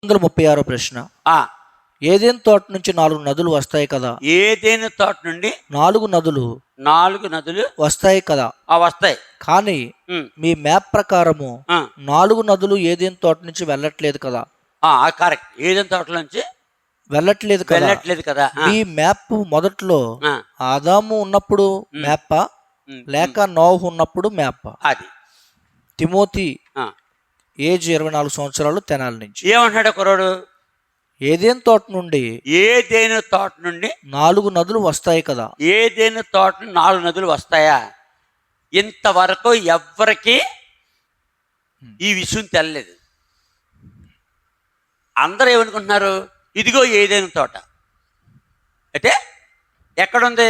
136 ప్రశ్న. ఆ ఏదెన్ తోట నుంచి 4 నదులు వస్తాయి కదా? ఏదైనా తోట నుండి 4 నదులు 4 నదులు వస్తాయి కదా? వస్తాయి. కానీ ఉమ్, మీ మ్యాప్ ప్రకారము ఆ, 4 నదులు ఏదెన్ తోట నుంచి వెళ్ళట్లేదు కదా? కరెక్ట్. ఏదైనా తోటలోంచి వెళ్ళట్లేదు కదా? వెళ్ళట్లేదు కదా. మీ మ్యాప్ మొదట్లో ఆ, ఆదాము ఉన్నప్పుడు మ్యాపా ఉమ్, లేక నోహు ఉన్నప్పుడు మ్యాపా? అది తిమోతి ఆ. ఏజ్ 24 సంవత్సరాలు, తెనాలి నుంచి. ఏమంటాడు కుర్రాడు? ఏదెన్ తోట నుండి ఏదైనా తోట నుండి 4 నదులు వస్తాయి కదా? ఏదైనా తోట నుండి 4 నదులు వస్తాయా? ఇంతవరకు ఎవ్వరికి ఈ విషయం తెలియలేదు. అందరూ ఏమనుకుంటున్నారు, ఇదిగో ఏదైనా తోట అంటే ఎక్కడుంది?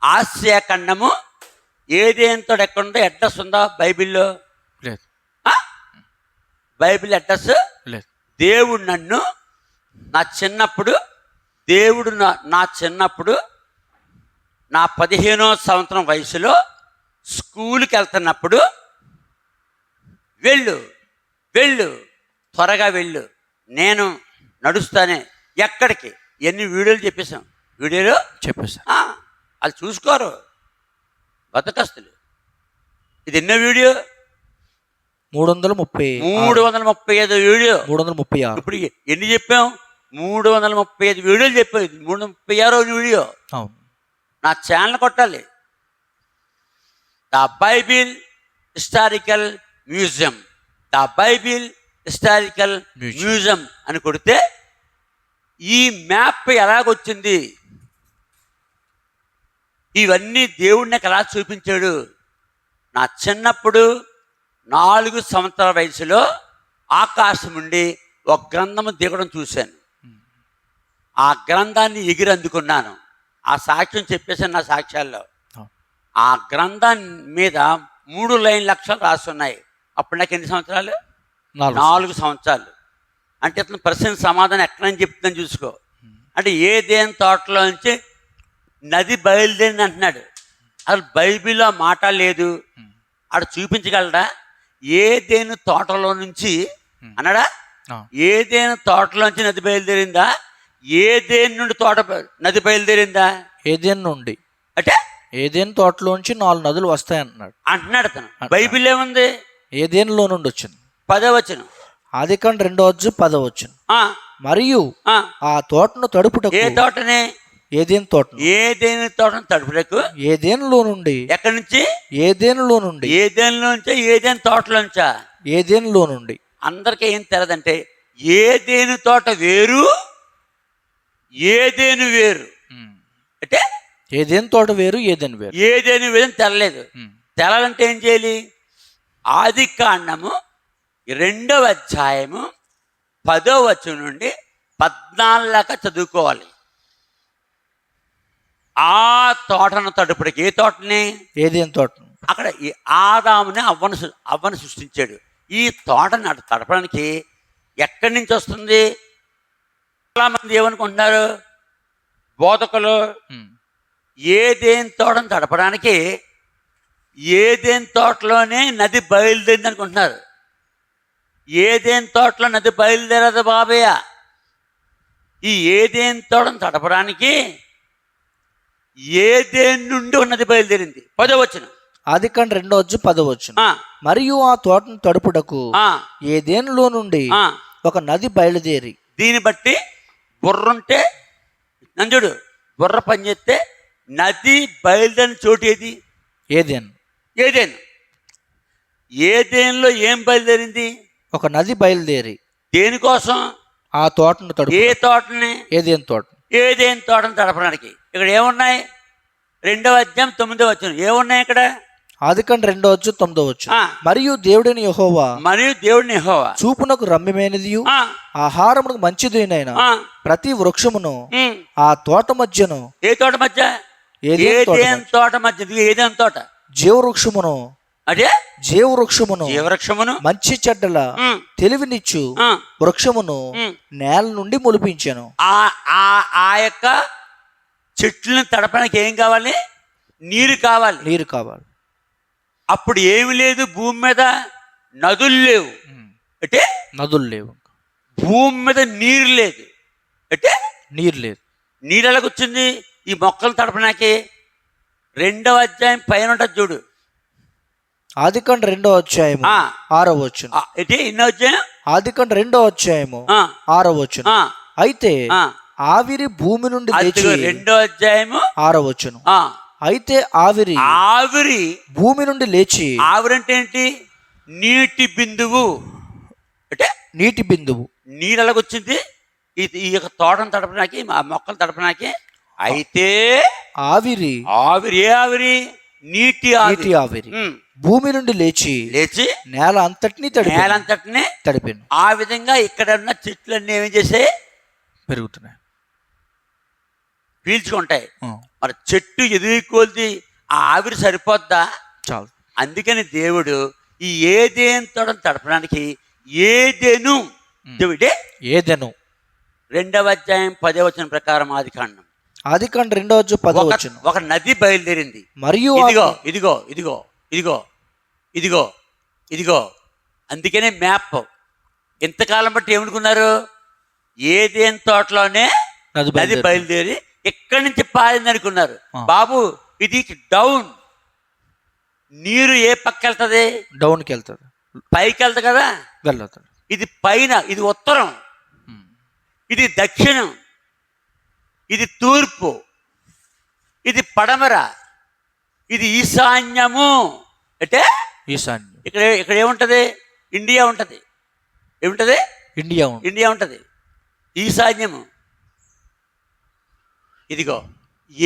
ఆసియా ఖండము ఏదైనా తోట ఎక్కడుందో అడ్రస్ ఉందా బైబిల్లో? లేదు. బైబిల్ అడ్రస్ లేదు. దేవుడు నన్ను నా చిన్నప్పుడు నా 15వ సంవత్సరం వయసులో స్కూల్కి వెళ్తున్నప్పుడు వెళ్ళు త్వరగా వెళ్ళు, నేను నడుస్తానే. ఎక్కడికి? ఎన్ని వీడియోలు వీడియోలు చెప్పేసా. వాళ్ళు చూసుకోరు బతకస్తులు. ఇది ఎన్నో వీడియో? 335 వీడియో. 336. ఇప్పుడు ఎన్ని చెప్పాం? 335 వీడియోలు చెప్పాం. 336 వీడియో. అవును. నా ఛానల్ కొట్టాలి, the Bible historical museum, the Bible historical museum అని కొడితే ఈ మ్యాప్ ఎలాగొచ్చింది, ఇవన్నీ దేవుడు నాకు ఎలా చూపించాడు. నా చిన్నప్పుడు 4 సంవత్సరాల వయసులో ఆకాశం నుండి ఒక గ్రంథము దిగడం చూశాను. ఆ గ్రంథాన్ని ఎగిరి అందుకున్నాను. ఆ సాక్ష్యం చెప్పేసాను నా సాక్ష్యాల్లో. ఆ గ్రంథం మీద 3 లైన్ల అక్షరాలు రాస్తున్నాయి. అప్పుడు నాకు ఎన్ని సంవత్సరాలు? 4 సంవత్సరాలు. అంటే ఇతను ప్రశ్న సమాధానం ఎక్కడని చెప్తుందని చూసుకో. అంటే ఏదేని తోటలో నుంచి నది బయలుదేరింది అంటున్నాడు. అసలు బైబిల్లో మాట లేదు. ఆడ చూపించగలడా? ఏదేని తోటలో నుంచి అన్నాడా? ఏదేని తోటలోంచి నది బయలుదేరిందా? ఏదేని నుండి నది బయలుదేరిందా? ఏదెన్ నుండి. అంటే ఏదెన్ తోటలోంచి 4 నదులు వస్తాయి అంటున్నాడు అతను. బైబిల్ ఏముంది? ఏదెన్లో నుండి వచ్చింది. 10వ వచనం. ఆదికాండం 2:10 వచ్చింది. మరియు ఆ తోటను తడుపుటకు. ఏ తోటని? ఏదెన్ తోట. ఏదేని తోటను తడుపుటకు. ఏదెన్లో నుండి. ఎక్కడి నుంచి? ఏదెన్లో నుండి. ఏదెన్లో నుంచా? ఏదేని తోటలోంచా? ఏదెన్లో నుండి. అందరికీ ఏం తెలదంటే ఏదేని తోట వేరు, ఏదేని వేరు. అంటే ఏదెన్ తోట వేరు, ఏదెన్ వేరు. ఏదేని వేరు తెలలేదు. తెలాలంటే ఏం చేయాలి? ఆదికాండము 2వ అధ్యాయము 10వ వచనం నుండి 14 దాకా చదువుకోవాలి. ఆ తోటను తడుపుడికి. ఏ తోటని? ఏదెన్ తోట. అక్కడ ఈ ఆదాముని అవ్వను సృష్టించాడు. ఈ తోటని అటు తడపడానికి ఎక్కడి నుంచి వస్తుంది? చాలామంది ఏమనుకుంటున్నారు బోధకులు, ఏదేని తోటను తడపడానికి ఏదేని తోటలోనే నది బయలుదేరింది అనుకుంటున్నారు. ఏదేని తోటలో నది బయలుదేరదు బాబయ్య. ఈ ఏదేని తోటను తడపడానికి ఏదేని నుండి నది బయలుదేరింది. 10వ వచనం. ఆదికాండం 2:10 వచ్చిన. మరియు ఆ తోటను తడుపుటకు ఏదెన్లో నుండి ఒక నది బయలుదేరి. దీన్ని బట్టి బుర్రుంటే నంజుడు బుర్ర పనిచేస్తే నది బయలుదేరిన చోటు ఏది? ఏదెన్. ఏదేన్లో ఏం బయలుదేరింది? ఒక నది బయలుదేరి. దేనికోసం? ఆ తోటను తడుపు. ఏ తోటని? ఏదెన్ తోట. ఏదేని తోటను తడపడానికి. ఇక్కడ ఏమున్నాయి? 2వ అధ్యాయం 9వ వచనం. ఏమున్నాయి ఇక్కడ? ఆదికాండం 2:9 వచ్చిన. మరియు దేవుడిని యెహోవా చూపునకు రమ్యమైనది, ఆహారమునకు మంచిదైన ప్రతి వృక్షమును ఆ తోట మధ్యను. ఏ తోట మధ్య? ఏదేని తోట మధ్య. ఏదేని తోట? జీవవృక్షమును. అదే జీవవృక్షమును మంచి చెడ్డల తెలివినిచ్చు వృక్షమును నేల నుండి మొలిపించాను. ఆ యొక్క చెట్లను తడపడానికి ఏం కావాలి? నీరు కావాలి. అప్పుడు ఏమి లేదు భూమి మీద? నదులు లేవు. అంటే నదులు లేవు. భూమి మీద నీరు లేదు. అంటే నీరు లేదు. నీరు ఎలాగొచ్చింది? ఈ మొక్కలు తడపడానికి 2వ అధ్యాయం పైన ఉంటుంది చూడు. ఆదికాండం 2వ అధ్యాయము 6వ వచనం. ఏంటి ఎన్నో అధ్యాయం? ఆదికాండం 2వ అధ్యాయము 6వ వచనం. అయితే ఆవిరి భూమి నుండి లేచి, 2వ అధ్యాయము 6వ వచనం. అయితే ఆవిరి భూమి నుండి లేచి. ఆవిరి అంటే ఏంటి? నీటి బిందువు. అంటే నీటి బిందువు. నీరు ఎలాగొచ్చింది ఈ యొక్క తోటను తడపడానికి, ఆ మొక్కలు తడపడానికి? అయితే ఆవిరి ఏ ఆవిరి? నీటి ఆవిరి భూమి నుండి లేచి నేల అంతటినీ తడిపాను. ఆ విధంగా ఇక్కడ ఉన్న చెట్లన్నీ ఏం చేసాయి? పెరుగుతున్నాయి, పీల్చుకుంటాయి. మరి చెట్టు ఎదుగుకొల్ది ఆ ఆవిరి సరిపోద్దా? చాలు. అందుకని దేవుడు ఈ ఏదేను తోటను తడపడానికి ఏదెను 2వ అధ్యాయం 10వ వచనం ప్రకారం ఆదికాండం 2వ అధ్యాయం 10వ వచనం. ఒక నది బయలుదేరింది. మరియు ఇదిగో అందుకనే మ్యాప్. ఇంతకాలం బట్టి ఏమనుకున్నారు? ఏదేను తోటలోనే నది బయలుదేరి ఎక్కడి నుంచి పారింది అనుకున్నారు. బాబు ఇది డౌన్. నీరు ఏ పక్క వెళ్తుంది? డౌన్కి వెళ్తుంది. పైకి వెళ్తుంది కదా, వెళ్ళదు. ఇది పైన, ఇది ఉత్తరం, ఇది దక్షిణం, ఇది తూర్పు, ఇది పడమర, ఇది ఈశాన్యము. అంటే ఈశాన్యం. ఇక్కడ ఏముంటది? ఇండియా ఉంటది. ఏముంటది? ఇండియా ఉంటది. ఈశాన్యము. ఇదిగో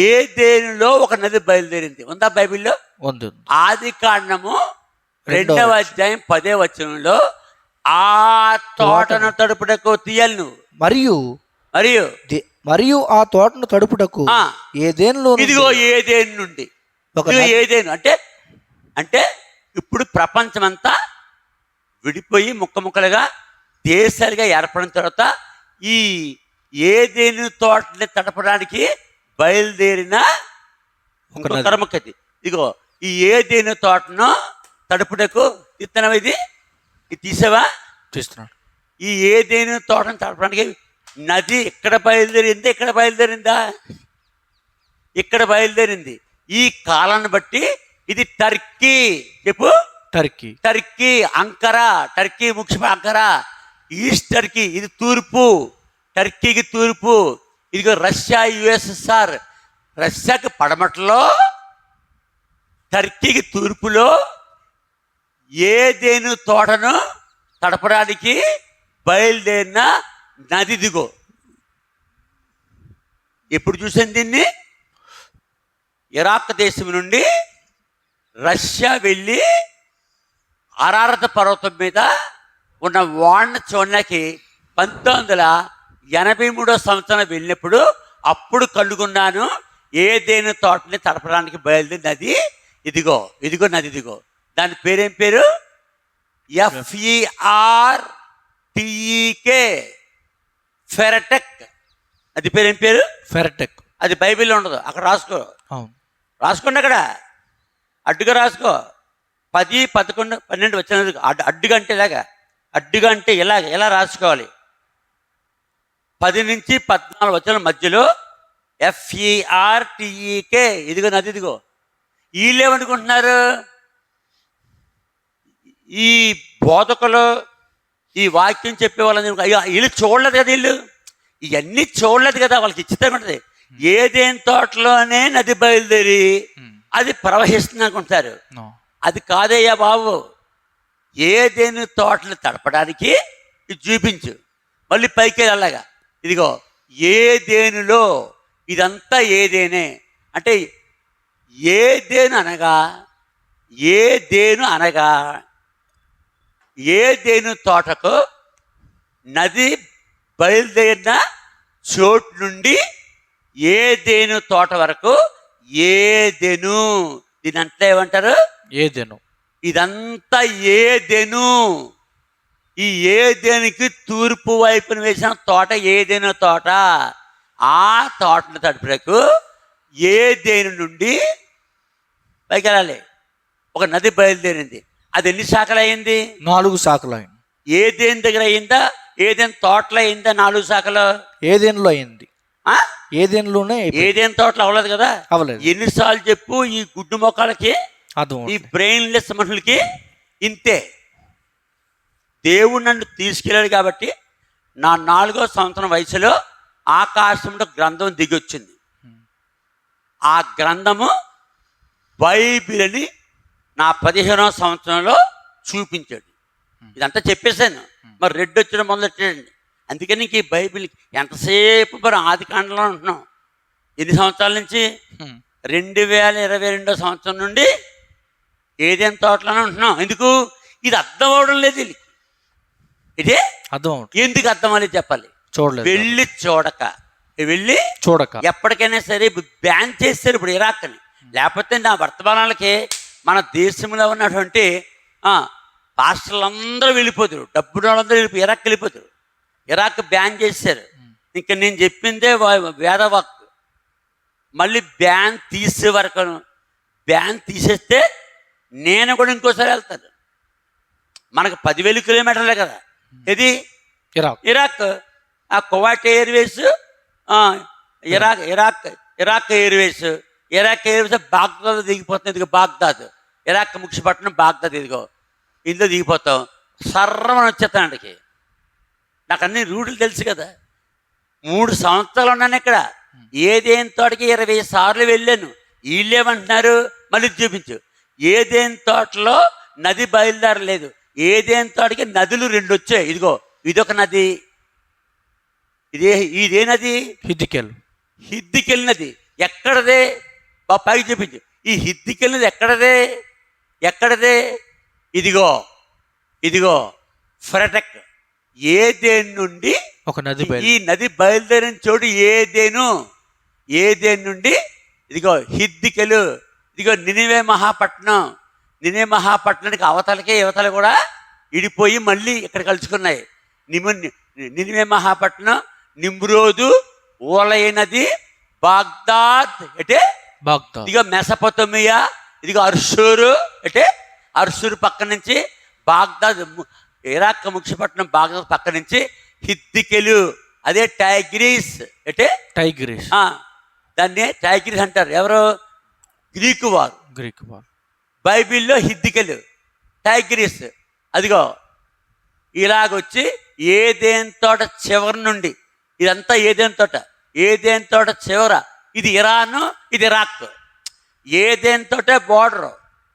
ఏదేనులో ఒక నది బయలుదేరింది. ఉందా బైబిల్లో? ఉంది. ఆదికాండము 2వ అధ్యాయం 10వ వచనంలో ఆ తోటను తడుపుటకు తీయాలి నువ్వు. మరియు ఆ తోటను తడుపుటకు ఏదేనులో. ఇదిగో ఏదేను నుండి. ఏదేను అంటే ఇప్పుడు ప్రపంచమంతా విడిపోయి ముక్కలుగా దేశాలుగా ఏర్పడిన తర్వాత ఈ ఏదేను తోటని తడపడానికి బయలుదేరిన కర్మకది. ఇదిగో ఈ ఏదేను తోటను తడుపుటకు ఇత్తనం. ఇది తీసావా? తీస్తున్నాడు. ఈ ఏదేను తోటను తడపడానికి నది ఇక్కడ బయలుదేరింది. ఇక్కడ బయలుదేరింది. ఈ కాలాన్ని బట్టి ఇది టర్కీ. చెప్పు. టర్కీ అంకరా. టర్కీ ముఖ్య అంకరా. ఈస్ట్ టర్కీ, ఇది తూర్పు. టర్కీకి తూర్పు. ఇదిగో రష్యా, USSR. రష్యాకి పడమట్లో, టర్కీకి తూర్పులో ఏదేను తోటను తడపడానికి బయలుదేరిన నది దిగో. ఎప్పుడు చూసాను దీన్ని? ఇరాక్ దేశం నుండి రష్యా వెళ్ళి అరారత పర్వతం మీద ఉన్న వాడిని చూడడానికి 1983వ సంవత్సరం వెళ్ళినప్పుడు అప్పుడు కనుగొన్నాను ఏదేను తోటని తడపడానికి బయలుదేరి నది ఇదిగో నది ఇదిగో. దాని పేరేం పేరు? FERTEK. ఫెరటెక్. అది పేరేం పేరు? ఫెరటెక్. అది బైబిల్లో ఉండదు. అక్కడ రాసుకోండి. అక్కడ అడ్డుగా రాసుకో. 10, 11, 12 వచ్చిన అడ్డుగా అంటే ఇలాగా. అడ్డుగా అంటే ఇలా రాసుకోవాలి. 10 నుంచి 14 వచ్చిన మధ్యలో FERTEK. ఇదిగో నది ఇదిగో. వీళ్ళు ఏమనుకుంటున్నారు? ఈ బోధకులు, ఈ వాక్యం చెప్పే వాళ్ళని వీళ్ళు చూడలేదు కదా. ఇవన్నీ చూడలేదు కదా. వాళ్ళకి ఇచ్చితే ఉంటుంది. ఏదేని తోటలోనే నది బయలుదేరి అది ప్రవహిస్తుంది అనుకుంటారు. అది కాదయ్యా బాబు. ఏదేని తోటలు తడపడానికి ఇది చూపించు. మళ్ళీ పైకి అలాగా. ఇదిగో ఏదేనులో. ఇదంతా ఏదేనే. అంటే ఏదేను అనగా ఏదేను తోటకు నది బయలుదేరిన చోటు నుండి ఏదేను తోట వరకు ఏదెను. దీనంతా ఏమంటారు? ఏదెను. ఇదంతా ఏదెను. ఈ ఏదేనికి తూర్పు వైపున వేసిన తోట ఏదేను తోట. ఆ తోటను తడుపుటకు ఏదేను నుండి పైకి వెళ్ళాలి. ఒక నది బయలుదేరింది. అది ఎన్ని శాఖలు అయింది? 4 శాఖలు అయింది. ఏదేని దగ్గర అయిందా? ఏదైనా తోటలో అయిందా 4 శాఖలు? ఏదేనులో అయింది. ఆ? ఏదేనులోనే ఏదైనా తోటలో అవ్వలేదు కదా. అవ్వలేదు. ఎన్నిసార్లు చెప్పు, ఈ గుడ్డు మొక్కలకి, అర్థం ఈ బ్రెయిన్లెస్ మనుషులకి ఇంతే. దేవుడు నన్ను తీసుకెళ్ళాడు కాబట్టి నా 4వ సంవత్సరం వయసులో ఆకాశంలో గ్రంథం దిగొచ్చింది. ఆ గ్రంథము బైబిల్ అని నా 15వ సంవత్సరంలో చూపించాడు. ఇదంతా చెప్పేశాను. మరి రెడ్డి వచ్చడం మొదలెట్టాడండి. అందుకని ఇంక ఈ బైబిల్ ఎంతసేపు మరి ఆది కాండలో ఉంటున్నాం. ఎన్ని సంవత్సరాల నుంచి? 2022 సంవత్సరం నుండి ఏదైనా తోటలోనే ఉంటున్నాం. ఎందుకు? ఇది అర్థం అవడం లేదు వీళ్ళకి. ఇదే అర్థం. ఎందుకు అర్థం అవ్వలేదు చెప్పాలి. చూడలేదు. వెళ్ళి చూడక ఎప్పటికైనా సరే బ్యాన్ చేస్తారు ఇప్పుడు ఇరాక్ని. లేకపోతే నా వర్తమానాలకి మన దేశంలో ఉన్నటువంటి పాస్టర్లు అందరూ వెళ్ళిపోతారు, డబ్బులు వాళ్ళందరూ ఇరాక్ వెళ్ళిపోతారు. ఇరాక్ బ్యాన్ చేశారు. ఇంకా నేను చెప్పిందే వేదవాక్. మళ్ళీ బ్యాన్ తీసే వరకు, బ్యాన్ తీసేస్తే నేను కూడా ఇంకోసారి వెళ్తాను. మనకు 10,000 కిలోమీటర్లే కదా ఇది ఇరాక్. ఆ Kuwait Airways, Iraq Airways Baghdad దిగిపోతుంది. ఇదిగో బాగ్దాద్, ఇరాక్ ముఖ్యపట్నం బాగ్దాద్. ఇదిగో ఇందులో దిగిపోతాం, సర్రమని వచ్చేస్తాను. అక్కడికి నాకు అన్ని రూట్లు తెలుసు కదా. 3 సంవత్సరాలు ఉన్నాను ఇక్కడ. ఏదేని తోటకి 20 సార్లు వెళ్ళాను. వీళ్ళేమంటున్నారు, మళ్ళీ చూపించు. ఏదేని తోటలో నది బయలుదేరలేదు. ఏదేని తోటకి నదులు 2 వచ్చాయి. ఇదిగో ఇదొక నది. ఇదే నది హిద్దికెల్ నది. ఎక్కడదే? పైకి చూపించు. ఈ హిద్దికెల్ నది ఎక్కడదే? ఇదిగో ఫెరటెక్. ఏదేను నుండి ఒక నది, ఈ నది బయలుదేరిన చోటు ఏదేను నుండి ఇదిగో హిద్దికెలు. ఇదిగో నినివే మహాపట్నానికి అవతలకే యువతలు కూడా ఇడిపోయి మళ్ళీ ఇక్కడ కలుసుకున్నాయి. నినివే మహాపట్నం, నిమ్రోదు, ఓలయ నది, బాగ్దాద్ ఇదిగో మెసపొతమియా, ఇదిగో అర్షూరు అర్షూరు పక్క నుంచి బాగ్దాద్, ఇరాక్ ముఖ్యపట్నం బాగ్దాద్ పక్క నుంచి హిద్దికెలు, అదే టైగ్రీస్. దాన్ని టైగ్రీస్ అంటారు. ఎవరు? గ్రీకు వారు. బైబిల్లో హిద్దికెలు, టైగ్రీస్. అదిగో ఇలాగొచ్చి ఏదేని తోట చివరి నుండి, ఇదంతా ఏదేని తోట చివర. ఇది ఇరాను, ఇది ఇరాక్. ఏదేని తోట బోర్డరు.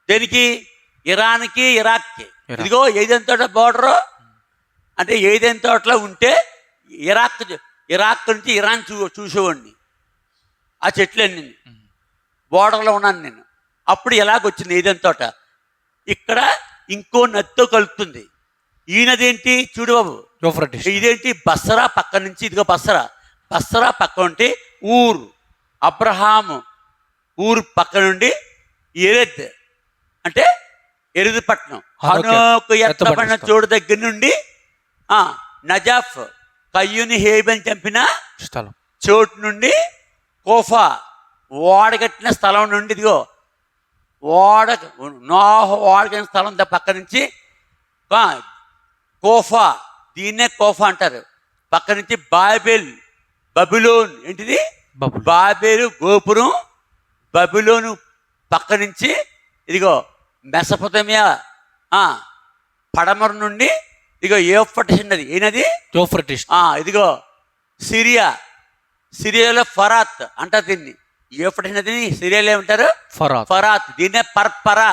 దేనికి? ఇరాన్కి, ఇరాక్కి. ఇదిగో ఏదేని తోట బోర్డరు. అంటే ఏదేని తోటలో ఉంటే ఇరాక్ నుంచి ఇరాన్ చూసేవాడిని. ఆ చెట్లన్నీ బోర్డర్లో ఉన్నాను నేను. అప్పుడు ఎలాగొచ్చింది ఏదేని తోట. ఇక్కడ ఇంకో నదితో కలుపుతుంది. ఈ నది ఏంటి చూడు బాబు, ఇదేంటి? బస్రా పక్క నుంచి. ఇదిగో బస్రా పక్క నుండి ఊరు, అబ్రహాము ఊరు పక్క నుండి ఎరెద్ అంటే ఎరుదు పట్టణం, హనోకు ఎత్తబడిన చోటు దగ్గర నుండి నజాఫ్, కయ్యూని హేబెని చంపిన చోటు నుండి కోఫా, ఓడగట్టిన స్థలం నుండి, ఇదిగో నోహు ఓడగట్టిన స్థలం పక్క నుంచి కోఫా, దీన్నే కోఫా అంటారు. పక్క నుంచి బబులోన్. ఏంటిది? బాబేలు గోపురం. బబులోను పక్క నుంచి ఇదిగో మెసపొతమియా, పడమర నుండి ఇదిగో యూఫ్రటీస్ నది. ఏనది? యూఫ్రటీస్. ఇదిగో సిరియాలో ఫరాత్ అంటారు దీన్ని. యూఫ్రటీస్ నదిని సిరియాలో ఏమంటారు? ఫరాత్. దీన్నే పర్పరా.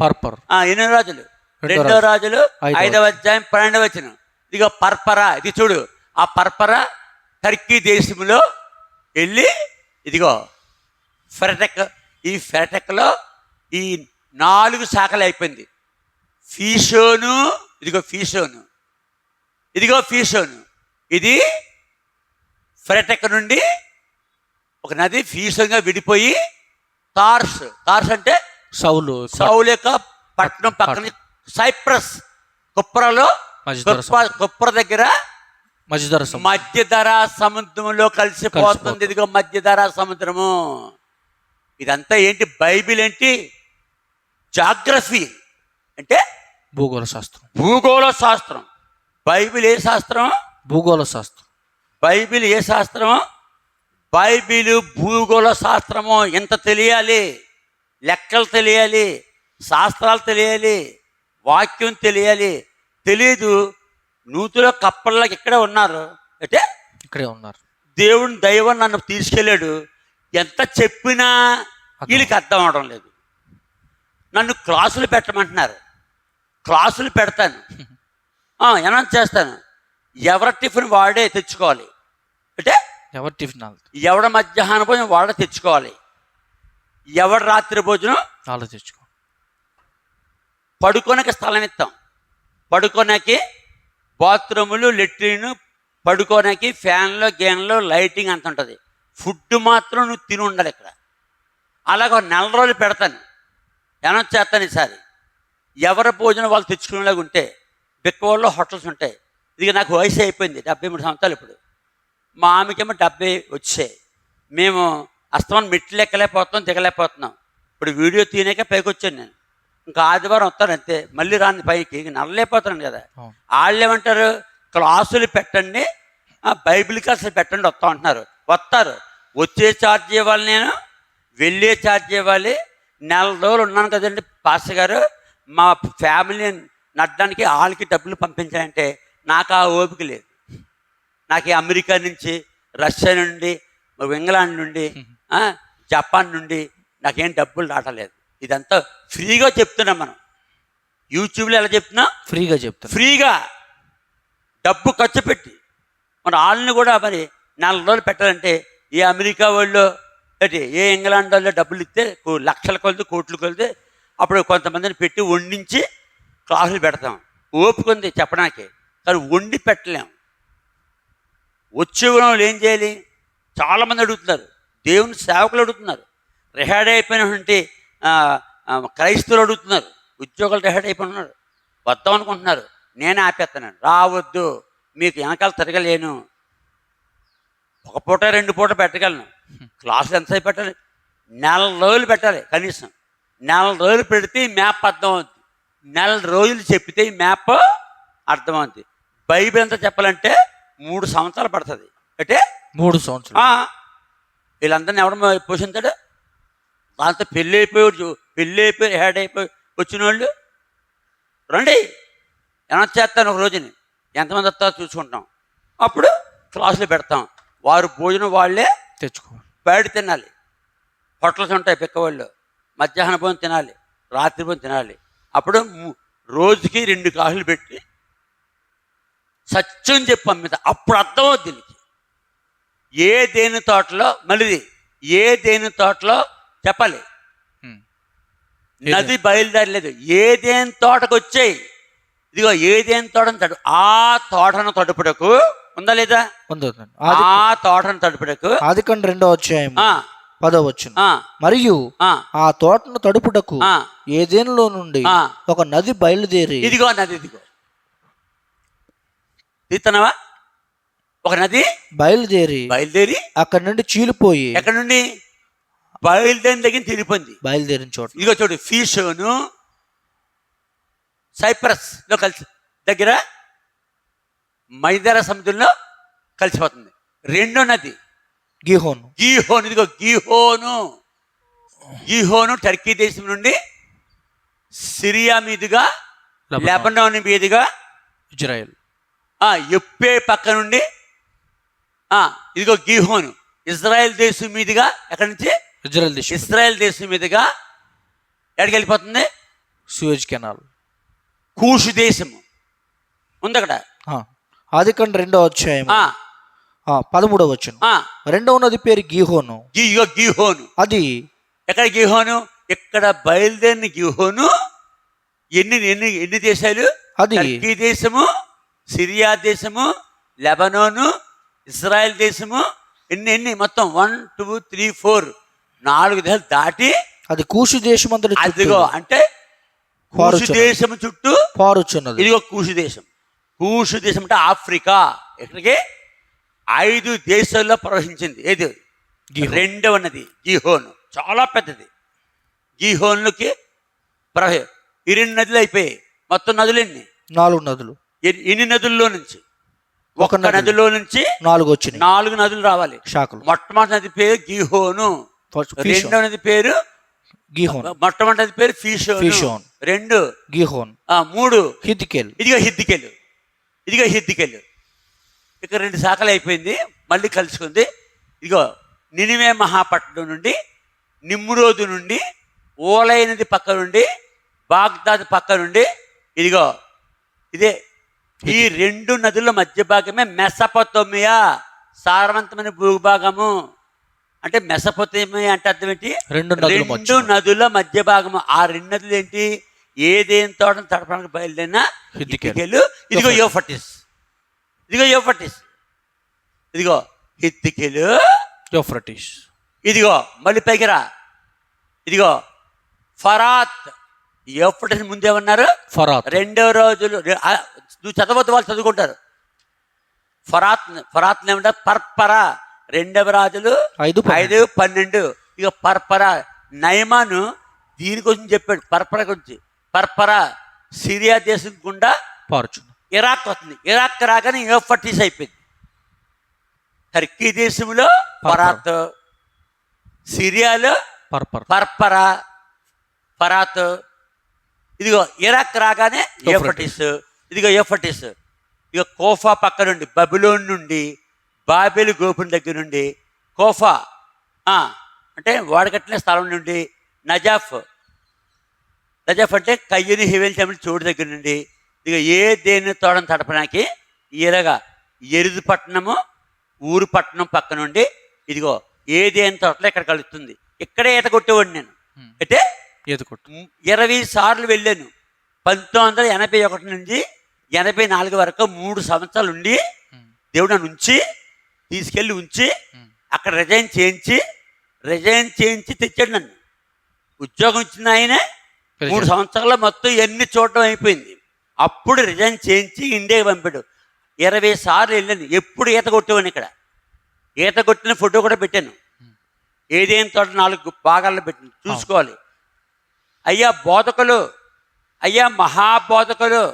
పర్పర్. 8 రాజులు 2వ రాజులు 5వ అధ్యాయం 12వ వచనం. ఇదిగో పర్పరా. ఇది చూడు, ఆ పర్పరా టర్కీ దేశంలో వెళ్ళి ఇదిగో ఫెరటెక్. ఈ ఫెరటెక్లో ఈ 4 శాఖలు అయిపోయింది. ఫీషోను, ఇదిగో ఫీషోను. ఇది ఫెరటెక్ నుండి ఒక నది ఫీషోన్గా విడిపోయి తార్స్ అంటే సౌలు యొక్క పట్టణం పక్కన సైప్రస్, కుప్ర దగ్గర మధ్యధరా సముద్రంలో కలిసిపోతుంది. ఇదిగో మధ్యధరా సముద్రము. ఇదంతా ఏంటి? బైబిల్ ఏంటి? జాగ్రఫీ అంటే భూగోళ శాస్త్రం. బైబిల్ ఏ శాస్త్రం? భూగోళ శాస్త్రం. బైబిల్ ఏ శాస్త్రం? బైబిల్ భూగోళ శాస్త్రము. ఎంత తెలియాలి, లెక్కలు తెలియాలి, శాస్త్రాలు తెలియాలి, వాక్యం తెలియాలి. తెలీదు. నూతిలో కప్పల్లాగా ఇక్కడే ఉన్నారు అంటే ఇక్కడే ఉన్నారు. దేవుని దైవం నన్ను తీసుకెళ్ళాడు. ఎంత చెప్పినా వీళ్ళకి అర్థం అవడం లేదు. నన్ను క్లాసులు పెట్టమంటున్నారు. క్లాసులు పెడతాను, అనౌన్స్ చేస్తాను. ఎవరి టిఫిన్ వాడే తెచ్చుకోవాలి అంటే ఎవరి టిఫిన్ ఎవడ మధ్యాహ్న భోజనం వాడే తెచ్చుకోవాలి, ఎవడ రాత్రి భోజనం వాళ్ళు తెచ్చుకో. పడుకోనకి స్థలం ఇస్తాం. పడుకోనకి బాత్రూములు, లెట్రిన్, పడుకోనకి ఫ్యాన్లో గేన్లో లైటింగ్ అంత ఉంటుంది. ఫుడ్ మాత్రం నువ్వు తిని ఉండాలి ఇక్కడ. అలాగ 4 రోజులు పెడతాను, అనౌన్స్ చేస్తాను. ఈసారి ఎవరి భోజనం వాళ్ళు తెచ్చుకునేలాగా ఉంటే బిక్కవాళ్ళలో హోటల్స్ ఉంటాయి. ఇది నాకు వయసు అయిపోయింది, 73 సంవత్సరాలు. ఇప్పుడు మా ఆమెకేమో 70 వచ్చాయి. మేము అస్తమానం మెట్లు ఎక్కలేకపోతున్నాం, దిగలేకపోతున్నాం. ఇప్పుడు వీడియో తీయనాక పైకి వచ్చాను నేను. ఇంకా ఆదివారం వస్తాను అంతే, మళ్ళీ రాని పైకి. నల్లలేకపోతున్నాను కదా. వాళ్ళు ఏమంటారు, క్లాసులు పెట్టండి, బైబిల్ క్లాసులు పెట్టండి వస్తా అంటున్నారు. వస్తారు. వచ్చే ఛార్జ్ ఇవ్వాలి, నేను వెళ్ళే ఛార్జ్ ఇవ్వాలి. 4 రోజులు ఉన్నాను కదండి పాస్టర్ గారు, మా ఫ్యామిలీ నడ్డానికి వాళ్ళకి డబ్బులు పంపించాలంటే నాకు ఆ ఓపిక లేదు. నాకు అమెరికా నుంచి, రష్యా నుండి, ఇంగ్లాండ్ నుండి, జపాన్ నుండి నాకేం డబ్బులు రావట్లేదు. ఇదంతా ఫ్రీగా చెప్తున్నాం మనం. యూట్యూబ్లో ఎలా చెప్తున్నా? ఫ్రీగా చెప్తున్నా. ఫ్రీగా డబ్బు ఖర్చు పెట్టి మన వాళ్ళని కూడా మరి 4 రోజులు పెట్టాలంటే ఏ అమెరికా వాళ్ళు అంటే ఏ ఇంగ్లాండ్ వాళ్ళు డబ్బులు ఇస్తే లక్షల కొలిది, కోట్లు కొలిది అప్పుడు కొంతమందిని పెట్టి వండించి క్లాసులు పెడతాం. ఓపుకుంది చెప్పడానికి, కానీ వండి పెట్టలేం. వచ్చే వాళ్ళు ఏం చేయాలి? చాలామంది అడుగుతున్నారు, దేవుని సేవకులు అడుగుతున్నారు, రిహార్డ్ అయిపోయినటువంటి క్రైస్తవులు అడుగుతున్నారు, ఉద్యోగాలు రిహార్డ్ అయిపోయినారు, వద్దాం అనుకుంటున్నారు. నేనే ఆపేస్తున్నాను, రావద్దు, మీకు వెనకాల తిరగలేను. 1 పూట 2 పూట పెట్టగలను. క్లాసులు ఎంతసేపు పెట్టాలి? 4 రోజులు పెట్టాలి కనీసం. 4 రోజులు పెడితే ఈ మ్యాప్ అర్థమవుతుంది. 4 రోజులు చెప్తే ఈ మ్యాప్ అర్థమవుతుంది. బైబిల్ ఎంత చెప్పాలంటే 3 సంవత్సరాలు పడుతుంది. అంటే 3 సంవత్సరాలు. వీళ్ళందరినీ ఎవడ పోషించాడు? దాంతో పెళ్ళి అయిపోయి హెడ్ అయిపోయి వచ్చిన వాళ్ళు రండి, ఏమన్నా చేస్తాను. ఒక రోజుని ఎంతమంది వస్తారో చూసుకుంటాం. అప్పుడు క్లాసులు పెడతాం. వారు భోజనం వాళ్ళే తెచ్చుకోవాలి, బయట తినాలి. హోటల్స్ ఉంటాయి పిక్కవాళ్ళు, మధ్యాహ్న భోజనం తినాలి, రాత్రి భోజనం తినాలి. అప్పుడు రోజుకి 2 క్లాసులు పెట్టి సత్యం చెప్పి అమ్మిత. అప్పుడు అర్థమవుతుంది దీనికి. దేని తోటలో మళ్ళీ దేని తోటలో చెప్పాలి. నది బయలుదేరలేదు, దేని తోటకు వచ్చాయి. ఇదిగో దేని తోటను తడు, ఆ తోటను తడుపుటకు ఉందా లేదా? ఆ తోటను తడుపుటకు ఆదికాండం 2వ అధ్యాయం 10వ వచనం. మరియు ఆ తోటను తడుపుటకు ఏదెనులో నుండి ఒక నది బయలుదేరి. ఇదిగో నది, ఇదిగో తీస్తున్నావా? ఒక నది బయలుదేరి అక్కడి నుండి చీలిపోయి. ఎక్కడి నుండి? బయలుదేరిన దగ్గర తిరిగిపోయింది. బయలుదేరిన చోట ఇదిగో చూడు, ఫీషోను సైప్రస్ లో కలిసి దగ్గర మైదార సముద్రంలో కలిసిపోతుంది. 2వ నది గీహోను. ఇదిగో గీహోను టర్కీ దేశం నుండి సిరియా మీదుగా, లెబనాన్ మీదుగా, ఇజ్రాయెల్, ఎప్పే పక్క నుండి ఇదిగో గీహోను ఇజ్రాయెల్ దేశం మీదుగా. ఎక్కడి నుంచి? ఇజ్రాయెల్ దేశం మీదుగా ఎక్కడికి వెళ్ళిపోతుంది? Suez canal. కూషు దేశము ఉంది అక్కడ. ఆదికాండం 2వ అధ్యాయం 13వ వచనం. 2వ నది పేరు గీహోను. గీహోను అది ఎక్కడ? గీహోను ఇక్కడ బయలుదేరిన గీహోను. ఎన్ని దేశాలు? అది టర్కీ దేశము, సిరియా దేశము, లెబనాను, ఇజ్రాయెల్ దేశము. ఎన్ని మొత్తం 1 2 3 4 4 దేశాలు దాటి అది కూషు దేశం అంతా. అదిగో అంటే కూషు దేశం చుట్టూ పారుచున్నది. ఇదిగో కూషు దేశం. కూషు దేశం అంటే ఆఫ్రికా. ఇక్కడికి 5 దేశాల్లో ప్రవహించింది. ఏది? 2వ నది గీహోను. చాలా పెద్దది. గీహోన్లోకి ఈ 2 నదులు అయిపోయాయి. మొత్తం నదులు ఎన్ని? 4 నదులు. ఎన్ని నదుల్లో నుంచి? ఒక ఒక నదిలో నుంచి 4 వచ్చినాయి. 4 నదులు రావాలి. శాఖలు. మొట్టమొదటి నది పేరు గీహోను, రెండో నది పేరు గిహోన్, మొట్టమొదటి నది పేరు ఫీషోన్, 2 గిహోన్, 3 హిద్కేల్. ఇదిగో హిద్కేలు. ఇక 2 శాఖలు అయిపోయింది, మళ్ళీ కలుసుకుంది. ఇదిగో నినివే మహాపట్నం నుండి, నిమ్రోదు నుండి, ఓలై నది పక్క నుండి, బాగ్దాద్ పక్క నుండి, ఇదిగో ఇదే ఈ 2 నదుల మధ్య భాగమే మెసపొతోమియా, సారవంతమైన భూభాగము. అంటే మెసపొతోమియా అంటే అర్థం ఏంటి? 2 నదుల మధ్య భాగము. ఆ 2 నదులు ఏంటి? ఏదేం తోటను తడపడానికి బయలుదేరిన హిద్కేలు, ఇదిగో యూఫ్రటీస్, ఇదిగో హిద్కేలు, యూఫ్రటీస్. ఇదిగో మళ్ళీ పైకి రా, ఇదిగో ఫరాత్. యూఫ్రటీస్ ముందేమన్నారు? ఫరాత్. 2వ రోజులు నువ్వు చదవద్దు, వాళ్ళు చదువుకుంటారు. ఫరాత్ ఏమంటారు? పర్పరా. 2వ రాజులు 5:12. ఇక పర్పరా. నయమాను దీనికోసం చెప్పాడు, పర్పర గురించి. పర్పరా సిరియా దేశం గుండా పారుచుంది, ఇరాక్ వస్తుంది. ఇరాక్ రాగానే యూఫ్రటీస్ అయిపోయింది. టర్కీ దేశంలో ఫరాత్, సిరియాలో పర్పరా, ఫరాత్. ఇదిగో ఇరాక్ రాగానే యూఫ్రటీస్, ఇదిగో యూఫ్రటీస్. ఇక కోఫా పక్క నుండి, బబులోన్ నుండి, బాబెలు గోపురం దగ్గర నుండి, కోఫా అంటే వాడకట్టిన స్థలం నుండి, నజాఫ్ అంటే కయ్యూని హెవెల్ టెంపుల్ చోటు దగ్గర నుండి, ఇక ఏ దేని తోడని తడపడానికి ఇలాగా ఎరుదు పట్టణము ఊరు పట్టణం పక్క నుండి, ఇదిగో ఏ దేని తోటలో ఇక్కడ కలుస్తుంది. ఇక్కడే ఈత కొట్టేవాడిని నేను. అంటే 20 సార్లు వెళ్ళాను. 1981 నుంచి 84 వరకు 3 సంవత్సరాలు ఉండి, దేవుడు నన్ను తీసుకెళ్ళి ఉంచి అక్కడ రిజైన్ చేయించి తెచ్చాడు నన్ను. ఉద్యోగం ఇచ్చిన ఆయనే 3 సంవత్సరాల్లో మొత్తం ఎన్ని చూడటం అయిపోయింది. అప్పుడు రిజైన్ చేయించి ఇండియాకి పంపాడు. 20 సార్లు వెళ్ళాను. ఎప్పుడు ఈత కొట్టేవాడిని. ఇక్కడ ఈత కొట్టిన ఫోటో కూడా పెట్టాను. ఏదేం తోట 4 భాగాల్లో పెట్టాను, చూసుకోవాలి. అయ్యా బోధకులు, అయ్యా మహాబోధకులు,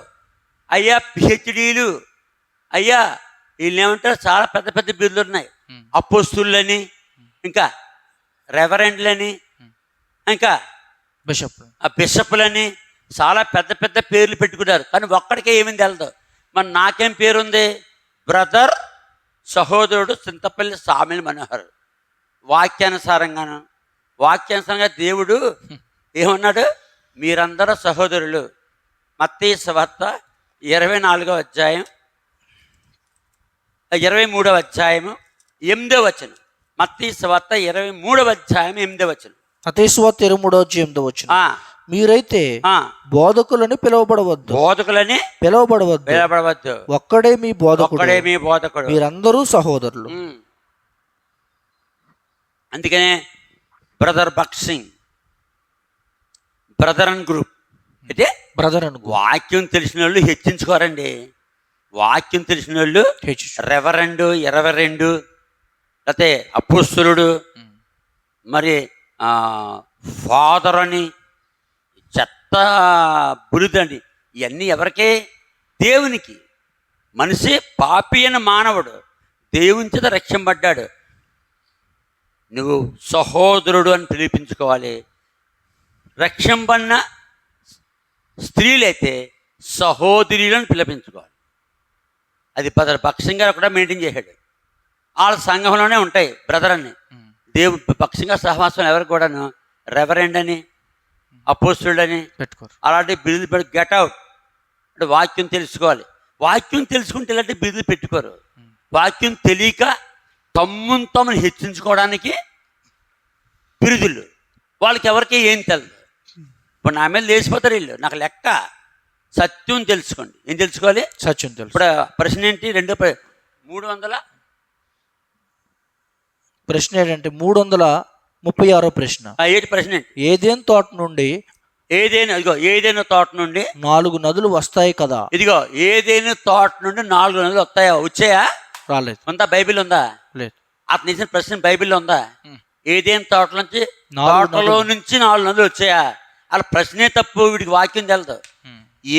అయ్యా పిహెచ్డీలు, అయ్యా వీళ్ళు ఏమంటారు, చాలా పెద్ద పెద్ద బిరుదులు ఉన్నాయి. అపోస్తులని, ఇంకా రెవరెండ్లని, ఇంకా బిషప్లని, చాలా పెద్ద పెద్ద పేర్లు పెట్టుకున్నారు. కానీ ఒక్కడికే ఏమీ తెలదు. మరి నాకేం పేరుంది? బ్రదర్, సహోదరుడు చింతపల్లి సామిల్ మనోహర్. వాక్యానుసారంగా దేవుడు ఏమన్నాడు? మీరందరూ సహోదరులు. మత్తయి సువార్త 24వ అధ్యాయం 23వ అధ్యాయము 8వ వచనం. మత్తయి సువార్త 23వ అధ్యాయం 8వ వచనం. మత్తయి సువార్త 23వ అధ్యాయం 8వ వచనం. మీరైతే బోధకులని పిలువబడవద్దు, ఒక్కడే మీ బోధకుడు, మీరందరూ సహోదరులు. అందుకనే బ్రదర్ బక్సింగ్, బ్రదర్ అండ్ గ్రూప్ అంటే వాక్యం తెలిసిన వాళ్ళు హెచ్చించుకోరండి. వాక్యం తెలిసిన వాళ్ళు రెవరెండు, 22 లేకపోతే అపోస్తలుడు, మరి ఫాదర్ అని చెత్త బురిదండి. ఇవన్నీ ఎవరికే? దేవునికి. మనిషి పాపి అయిన మానవుడు దేవుని చేత రక్షింపడ్డాడు. నువ్వు సహోదరుడు అని పిలిపించుకోవాలి. రక్షింపన్న స్త్రీలైతే సహోదరులను పిలిపించుకోవాలి. అది బ్రదర్ పక్షంగా కూడా మెయింటైన్ చేశాడు. వాళ్ళ సంఘంలోనే ఉంటాయి బ్రదర్ అని. దేవుడు పక్షంగా సహవాసం ఎవరికి కూడాను రెవరెండ్ అని, అపోస్తులుడని పెట్టుకోరు. అలాంటి బిరుదులు పెట్టి గెట్ అవుట్ అంటే వాక్యం తెలుసుకోవాలి. వాక్యం తెలుసుకుంటే ఇలాంటి బిరుదులు పెట్టుకోరు. వాక్యం తెలియక తమ్ముని హెచ్చించుకోవడానికి బిరుదులు. వాళ్ళకి ఎవరికి ఏం తెలియదు. ఇప్పుడు నా మీద లేచిపోతారు వీళ్ళు. నాకు లెక్క సత్యం తెలుసుకోండి. ఏం తెలుసుకోవాలి? సత్యం తెలుసు. ఇప్పుడు ప్రశ్న ఏంటి? 300 ప్రశ్న ఏంటంటే 336వ ప్రశ్న. ఏంటి ప్రశ్న? ఏదేను తోట నుండి ఏదైనా తోట నుండి 4 నదులు వస్తాయి కదా. ఇదిగో ఏదైనా తోట నుండి 4 నదులు వస్తాయా? వచ్చాయా? రాలేదు. ఉందా? బైబిల్ ఉందా? లేదు. అతను ఇచ్చిన ప్రశ్న బైబిల్లో ఉందా? ఏదైనా తోటలో నుంచి 4 నదులు వచ్చాయా? అలా ప్రశ్నే తప్పు. వీడికి వాక్యం తెలదు.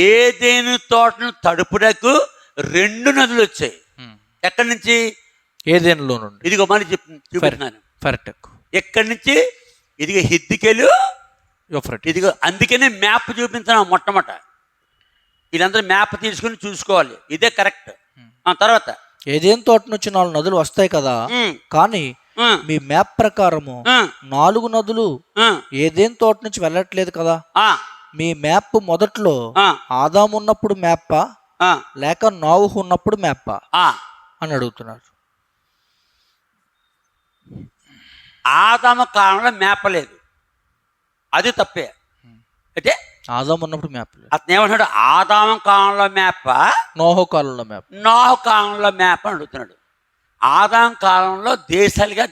ఏదేను తోటను తడుపుటకు 2 నదులు వచ్చాయి. ఎక్కడి నుంచి? ఏదేనులో నుండి. ఇదిగో మళ్ళీ చూపిస్తున్నాను. ఫెరటెకు. ఎక్కడి నుంచి? ఇదిగో హిద్దికెలు, యూఫ్రటీస్. ఇదిగో అందుకనే మ్యాప్ చూపించాను మొట్టమొదట. వీళ్ళందరూ మ్యాప్ తీసుకుని చూసుకోవాలి, ఇదే కరెక్ట్. తర్వాత ఏదేను తోట నుంచి 4 నదులు వస్తాయి కదా, కానీ మీ మ్యాప్ ప్రకారము 4 నదులు ఏదేను తోట నుంచి వెళ్ళట్లేదు కదా. మీ మ్యాప్ మొదట్లో ఆదాము ఉన్నప్పుడు మ్యాప్పా లేక నోవహు ఉన్నప్పుడు మ్యాప్పా అని అడుగుతున్నారు. ఆదాము కాలంలో మ్యాప్ లేదు, అది తప్పే. అయితే ఆదాము ఉన్నప్పుడు మ్యాప్ లేదు. అతను ఏమంటున్నాడు? ఆదాము కాలంలో మ్యాప్, నోహు కాలంలో మ్యాప్. నోహు కాలంలో మ్యాప్ అని అడుగుతున్నాడు. ఆదాము కాలంలో దేశాలుగా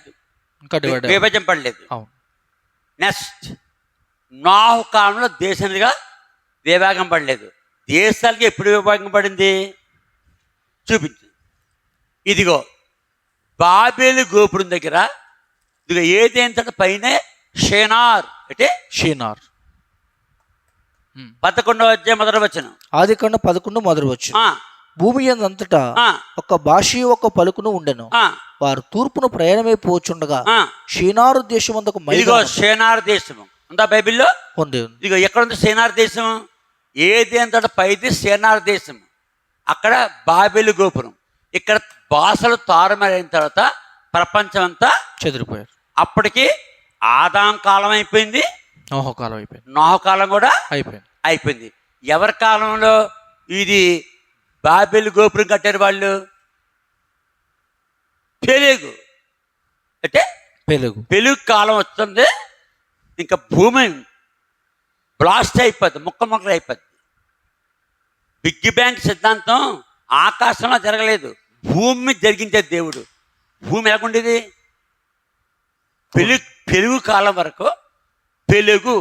ఇంకా విభజింపడలేదు. నెక్స్ట్ నోహు కాలంలో దేశాలుగా విభాగం పడలేదు. దేశాలకి ఎప్పుడు విభాగం పడింది చూపించింది. ఇదిగో బాబేలు గోపురం దగ్గర, ఇదిగో ఏదేంత పైన షేనార్, అంటే షీనార్. 11వ అధ్యాయం మొదటి వచనం. ఆదికాండం 11 మొదటి వచనం. భూమి అంతటా ఒక భాష ఒక పలుకును ఉండెను. వారు తూర్పును ప్రయాణమై పోచుండగా షీనారు దేశమంతకు ఇదిగో షేనార్ దేశము ఉందా బైబిల్లో? ఉంది. ఇదిగో ఎక్కడుంది షేనార్ దేశం? ఏదేంతట పైది షేనార్ దేశం, అక్కడ బాబేలు గోపురం. ఇక్కడ భాషలు తారుమారైన తర్వాత ప్రపంచం అంతా చెదిరిపోయారు. అప్పటికి ఆదాం కాలం అయిపోయింది, నోహు కాలం అయిపోయింది, నోహు కాలం కూడా అయిపోయింది. ఎవరి కాలంలో ఇది బాబేలు గోపురం కట్టారు? వాళ్ళు పెలుగు, అంటే పెలుగు కాలం వస్తుంది. ఇంకా భూమి బ్లాస్ట్ అయిపోద్ది, ముక్కలు అయిపోద్ది. బిగ్ బ్యాంగ్ సిద్ధాంతం ఆకాశంలో జరగలేదు, భూమి జరిగించే దేవుడు. భూమి ఎలాగుండేది? పెలుగు కాలం వరకు. పెలుగు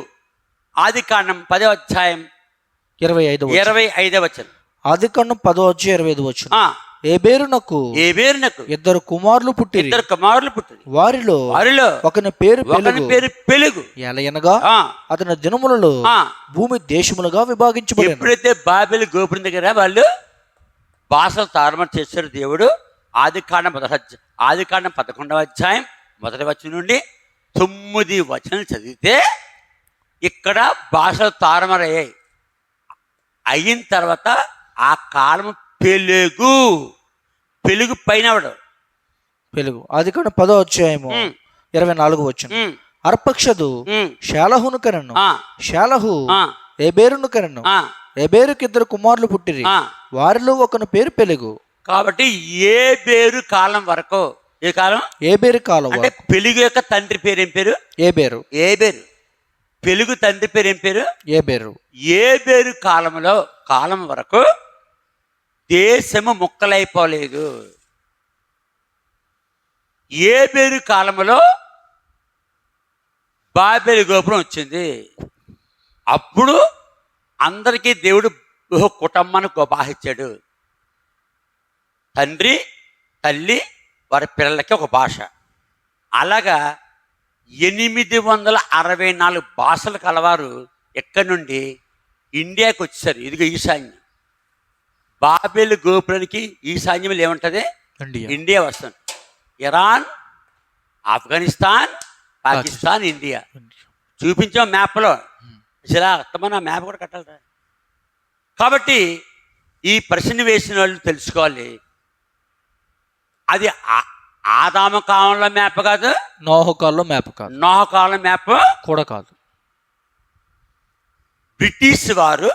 ఆదికాండం 10వ అధ్యాయం 25వ వచనం. ఆదికాండం 10వ అధ్యాయం 25వ వచనం. ఏబేరునకు 2 కుమారులు పుట్టిరి. వారిలో ఒకని పేరు పెలుగు. ఎలయనగా అతని దినములలో భూమి దేశములుగా విభాగించబడింది. ఎప్పుడైతే బాబేలు గోపురం దగ్గర వాళ్ళు భాషలు తారుమారు చేశారు దేవుడు, ఆదికాండం 11వ అధ్యాయం మొదటి వచనం నుండి 9 వచనాలు చదివితే ఇక్కడ భాషలు తారుమారయ్యాయి. అయిన తర్వాత ఆ కాలం పెలుగు పైనవాడు. పెలుగు ఆదికాండం 10వ అధ్యాయము 24వ వచనం. అర్పక్షదు షేలహును కనెను. షేలహు ఏబేరును కనెను. ఏబేరుకి 2 కుమారులు పుట్టిరి. వారిలో ఒకని పేరు పెలుగు. కాబట్టి ఏబేరు కాలం వరకు, ఏ కాలం? ఏబేరు కాలం. అంటే పెలుగు యొక్క తండ్రి పేరు ఏం పేరు? ఏబేరు. పెలుగు తండ్రి పేరు ఏం పేరు? ఏబేరు. ఏబేరు కాలం వరకు దేశము ముక్కలైపోలేదు. ఏబేరు కాలంలో బాబేలు గోపురం వచ్చింది. అప్పుడు అందరికీ దేవుడు కుటుంబానికి ఒక భాష ఇచ్చాడు. తండ్రి తల్లి వారి పిల్లలకి ఒక భాష. అలాగా 864 భాషలు కలవారు ఎక్కడి నుండి ఇండియాకి వచ్చేసారు. ఇదిగో ఈశాన్యం. బాబేలు గోపురానికి ఈశాన్యంలో ఏముంటుంది? ఇండియా వస్తుంది. ఇరాన్, ఆఫ్ఘనిస్తాన్, పాకిస్తాన్, ఇండియా చూపించాం మ్యాప్లో. ఇలా అర్థమైన మ్యాప్ కూడా కట్టాలి. కాబట్టి ఈ ప్రశ్న వేసిన వాళ్ళు తెలుసుకోవాలి, అది ఆదాము కాలంలో మ్యాప్ కాదు, నోహు కాలంలో మ్యాప్ కాదు, నోహు కాలంలో మ్యాప్ కూడా కాదు. బ్రిటిష్ వారు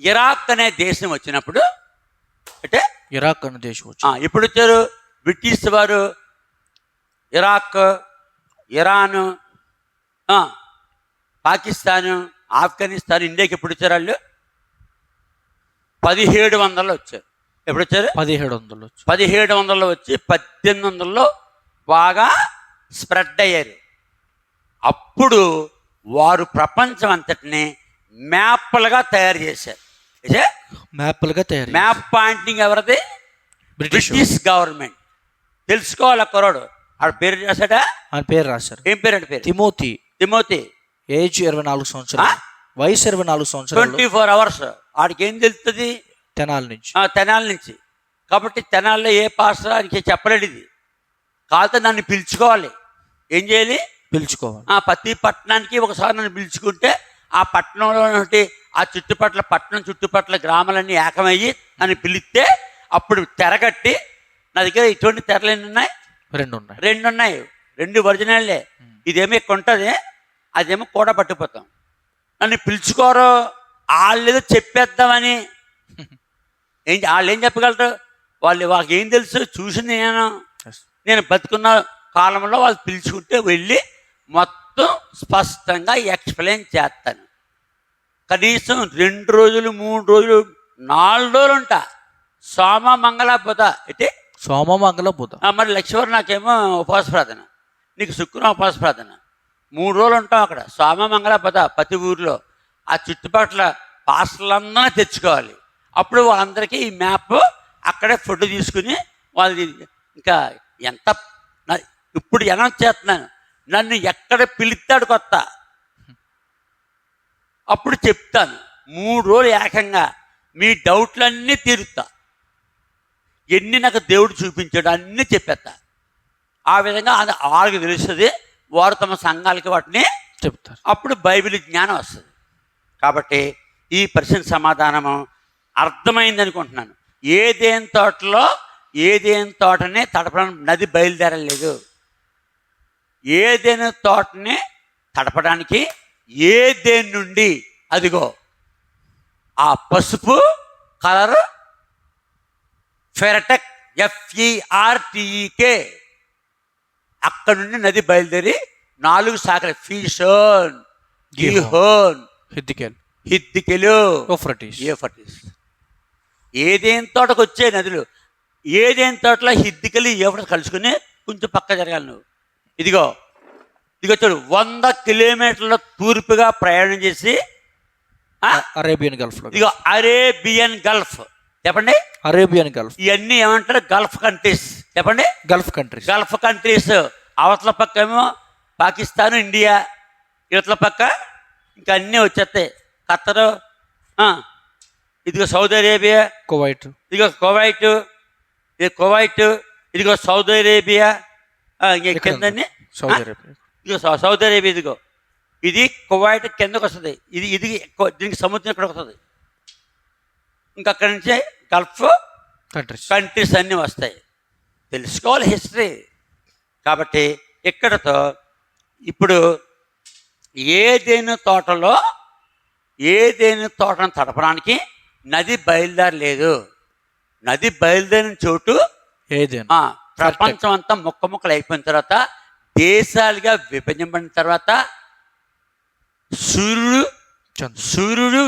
ఇరాక్ అనే దేశం వచ్చినప్పుడు, అంటే ఇరాక్ అనే దేశం ఎప్పుడు వచ్చారు? బ్రిటిష్ వారు ఇరాక్, ఇరాను, పాకిస్తాను, ఆఫ్ఘనిస్తాన్, ఇండియాకి ఎప్పుడు వచ్చారు? వాళ్ళు 1700లో వచ్చారు. ఎప్పుడు వచ్చారు? 1700లో వచ్చి 1800లో బాగా స్ప్రెడ్ అయ్యారు. అప్పుడు వారు ప్రపంచం అంతటిని మ్యాప్లుగా తయారు చేశారు. మ్యాప్ పాయింటింగ్ ఎవరిది? British government. తెలుసుకోవాలి. కుర్రాడు ఆడ పేరు రాశాడా? పేరు రాశారు. ఏం పేరు? అంటే పేరు తిమోతి. తిమోతి. ఏజ్ 24 సంవత్సరాలు. వయసు 24 సంవత్సరాలు. 24 అవర్స్. ఆడికి ఏం తెలుస్తుంది? తెనాలి నుంచి. తెనాలి నుంచి. కాబట్టి తెనాల్లో ఏ పాస్టర్ ఆయనకి చెప్పలేడు ఇది. కాకపోతే నన్ను పిలుచుకోవాలి. ఏం చేయాలి? పిలుచుకోవాలి. ప్రతి పట్టణానికి ఒకసారి నన్ను పిలుచుకుంటే ఆ పట్టణంలో ఆ చుట్టుపక్కల పట్టణం చుట్టుపక్కల గ్రామాలన్నీ ఏకమయ్యి నన్ను పిలిస్తే అప్పుడు తెరగట్టి, నా దగ్గర ఇటువంటి తెరలు ఎన్ని ఉన్నాయి? 2 ఉన్నాయి. 2 ఉన్నాయి. 2 ఒరిజినల్లే. ఇదేమో ఇక్కడ ఉంటుంది, అదేమో కూడా పట్టుకుపోతాం. నన్ను పిలుచుకోరు, వాళ్ళు ఏదో చెప్పేద్దామని. వాళ్ళు ఏం చెప్పగలరు? వాళ్ళకి ఏం తెలుసు? చూసింది నేను బతుకున్న కాలంలో వాళ్ళు పిలుచుకుంటే వెళ్ళి మొత్తం స్పష్టంగా ఎక్స్ప్లెయిన్ చేస్తాను. కనీసం 2 రోజులు 3 రోజులు 4 రోజులు ఉంటా. సోమ మంగళ బుధ అయితే సోమ మంగళ బుధ. మరి లక్ష్మీవారం నాకేమో ఉపవాస ప్రార్థన, నీకు శుక్రవారం ఉపవాస ప్రార్థన. 3 రోజులు ఉంటాం అక్కడ. సోమ మంగళ బుధ ప్రతి ఊరిలో. ఆ చుట్టుపక్కల పాస్టర్లందరూ తెచ్చుకోవాలి. అప్పుడు వాళ్ళందరికీ ఈ మ్యాప్ అక్కడే ఫుడ్ తీసుకుని వాళ్ళు ఇంకా ఎంత ఇప్పుడు అనౌన్స్ చేస్తున్నాను, నన్ను ఎక్కడ పిలుస్తాడు కొత్త అప్పుడు చెప్తాను. 3 రోజులు ఏకంగా మీ డౌట్లన్నీ తీరుతా. ఎన్ని నాకు దేవుడు చూపించాడు అన్నీ చెప్పేస్తా. ఆ విధంగా వాళ్ళకి తెలుస్తుంది. వారు తమ సంఘాలకి వాటిని చెప్తారు. అప్పుడు బైబిల్ జ్ఞానం వస్తుంది. కాబట్టి ఈ ప్రశ్న సమాధానము అర్థమైంది అనుకుంటున్నాను. ఏదేని తోటనే తడపడానికి నది బయలుదేరలేదు. ఏదేని తోటని తడపడానికి ఏదేని నుండి అదిగో ఆ పసుపు కలరు ఫెరటెక్ FERTEK అక్కడ నుండి నది బయలుదేరి 4 శాఖలు ఫీషోన్, గిహోన్, హిద్దికెలు, యూఫ్రటీస్. ఏదేని తోటకు వచ్చే నదులు. ఏదేని తోటలో హిద్దికెలు యూఫ్రటీస్ కలుసుకుని కొంచెం పక్క జరగాలి నువ్వు. ఇదిగో చూడు, 100 కిలోమీటర్ల తూర్పుగా ప్రయాణం చేసి అరేబియన్ గల్ఫ్. ఇదిగో అరేబియన్ గల్ఫ్. చెప్పండి. Arabian Gulf. ఇవన్నీ ఏమంటారు? Gulf countries. చెప్పండి. Gulf countries. అవతల పక్క ఏమో పాకిస్తాన్, ఇండియా. ఇవతల పక్క ఇంకా అన్నీ వచ్చేస్తాయి. ఖత్తరు, ఇదిగో సౌదీ అరేబియా, కువైట్, ఇదిగో కువైట్, ఇదిగో సౌదీ అరేబియా. కిందన్నీ ఇదిగో సౌదీ అరేబియా. ఇదిగో ఇది కువైట్ కిందకు వస్తుంది. ఇది దీనికి సముద్రం ఇక్కడికి వస్తుంది. ఇంకా అక్కడి నుంచి గల్ఫ్ కంట్రీస్ అన్నీ వస్తాయి. తెలుసుకోవాలి హిస్టరీ. కాబట్టి ఇక్కడతో ఇప్పుడు ఏదేని తోటను తడపడానికి నది బయలుదేరలేదు. నది బయలుదేరిన చోటు ప్రపంచం అంతా ముక్కలు అయిపోయిన తర్వాత, దేశాలుగా విభజింపడిన తర్వాత, సూర్యుడు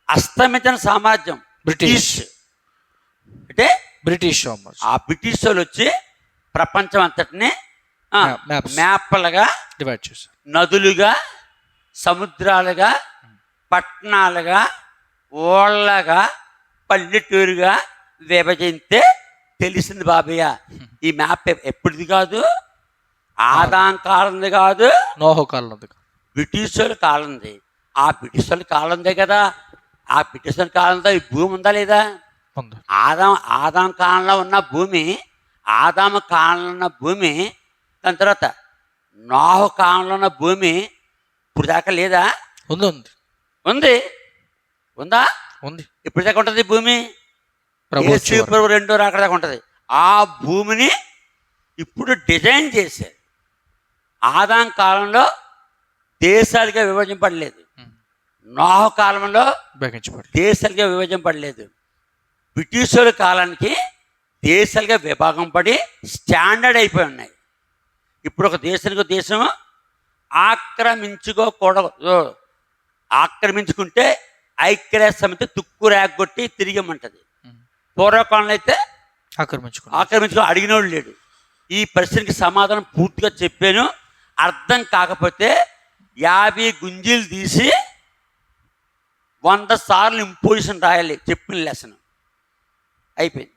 అస్తమించిన సామ్రాజ్యం బ్రిటిష్ ఆ బ్రిటిష్ వాళ్ళు వచ్చి ప్రపంచం అంతటిని మ్యాప్లుగా డివైడ్ చేశారు. నదులుగా, సముద్రాలుగా, పట్టణాలుగా, ఓళ్ళగా, పల్లెటూరుగా విభజింతే తెలిసింది బాబయ్య. ఈ మ్యాప్ ఎప్పటిది కాదు, ఆదాం కాలంది కాదు, నోహు కాలంది, బ్రిటిష్ వాళ్ళ కాలంది. ఆ బ్రిటిష్ వాళ్ళ కాలందే కదా. ఆ బ్రిటిష్ వాళ్ళ కాలంలో ఈ భూమి ఉందా లేదా? ఆదాం కాలంలో ఉన్న భూమి, ఆదాము కాలంలో ఉన్న భూమి, దాని తర్వాత నోహు కాలంలో ఉన్న భూమి ఇప్పుడు దాకా లేదా? ఉంది. ఉందా? ఇప్పుడు దాకా ఉంటుంది భూమి. ప్రభు 2 రాకడ దాకా ఉంటుంది. ఆ భూమిని ఇప్పుడు డిజైన్ చేశారు. ఆదాం కాలంలో దేశాలుగా విభజింపడలేదు. నోహు కాలంలో దేశాలుగా విభజింపడలేదు. బ్రిటిష్ వాళ్ళ కాలానికి దేశాలుగా విభాగం పడి స్టాండర్డ్ అయిపోయి ఉన్నాయి. ఇప్పుడు ఒక దేశానికి దేశం ఆక్రమించుకోకూడదు. ఆక్రమించుకుంటే ఐక్యరాజ్య సమితి తుక్కు రేగొట్టి తిరిగమంటది. పూర్వకాలంలో అయితే ఆక్రమించుకో అడిగిన వాడు లేడు. ఈ ప్రశ్నకి సమాధానం పూర్తిగా చెప్పాను. అర్థం కాకపోతే 50 గుంజీలు తీసి 100 సార్లు ఇంపోజిషన్ రాయాలి. చెప్పిన లెసన్ అయిపోయింది.